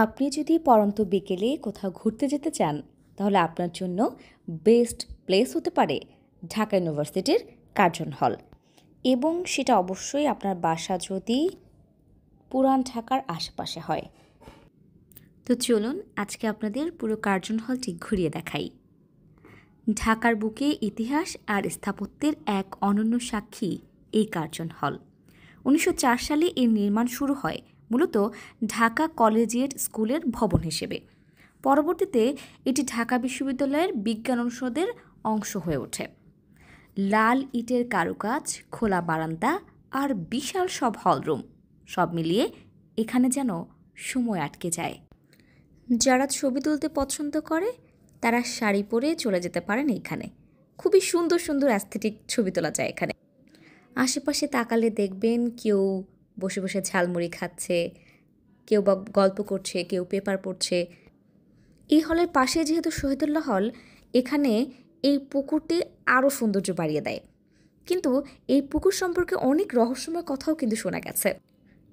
আপনি যদি পড়ন্ত বিকেলে কোথাও ঘুরতে যেতে চান তাহলে আপনার জন্য বেস্ট প্লেস হতে পারে ঢাকা ইউনিভার্সিটির কার্জন হল, এবং সেটা অবশ্যই আপনার বাসা যদি পুরান ঢাকার আশেপাশে হয়। তো চলুন আজকে আপনাদের পুরো কার্জন হলটি ঘুরিয়ে দেখাই। ঢাকার বুকে ইতিহাস আর স্থাপত্যের এক অনন্য সাক্ষী এই কার্জন হল। 1904 সালে এর নির্মাণ শুরু হয় মূলত ঢাকা কলেজিয়েট স্কুলের ভবন হিসেবে। পরবর্তীতে এটি ঢাকা বিশ্ববিদ্যালয়ের বিজ্ঞান অনুষদের অংশ হয়ে ওঠে। লাল ইটের কারুকাজ, খোলা বারান্দা আর বিশাল সব হলরুম, সব মিলিয়ে এখানে যেন সময় আটকে যায়। যারা ছবি তুলতে পছন্দ করে তারা শাড়ি পরে চলে যেতে পারেন এইখানে। খুবই সুন্দর সুন্দর অ্যাস্থেটিক ছবি তোলা যায় এখানে। আশেপাশে তাকালে দেখবেন কেউ বসে বসে ঝালমুড়ি খাচ্ছে, কেউ বা গল্প করছে, কেউ পেপার পড়ছে। এই হলের পাশে যেহেতু শহীদুল্লাহ হল, এখানে এই পুকুরটি আরও সৌন্দর্য বাড়িয়ে দেয়। কিন্তু এই পুকুর সম্পর্কে অনেক রহস্যময় কথাও কিন্তু শোনা গেছে।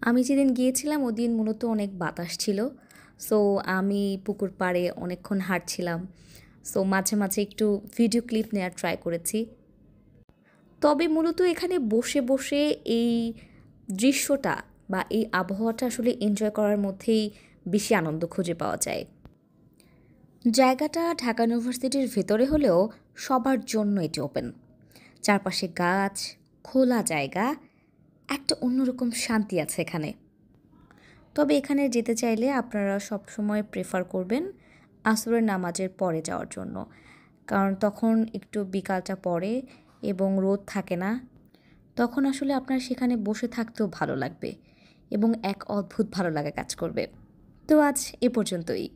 আমি যেদিন গিয়েছিলাম ওদিন মূলত অনেক বাতাস ছিল, সো আমি পুকুর পাড়ে অনেকক্ষণ হাঁটছিলাম। সো মাঝে মাঝে একটু ভিডিও ক্লিপ নেওয়ার ট্রাই করেছি। তবে মূলত এখানে বসে বসে এই দৃশ্যটা বা এই আবহাওয়াটা আসলে এনজয় করার মধ্যেই বেশি আনন্দ খুঁজে পাওয়া যায়। জায়গাটা ঢাকা ইউনিভার্সিটির ভেতরে হলেও সবার জন্য এটি ওপেন। চারপাশে গাছ, খোলা জায়গা, একটা অন্যরকম শান্তি আছে এখানে। তবে এখানে যেতে চাইলে আপনারা সবসময় প্রেফার করবেন আসরের নামাজের পরে যাওয়ার জন্য, কারণ তখন একটু বিকালটা পড়ে এবং রোদ থাকে না। তখন আসলে আপনার সেখানে বসে থাকতেও ভালো লাগবে এবং এক অদ্ভুত ভালো লাগা কাজ করবে। তো আজ এ পর্যন্তই।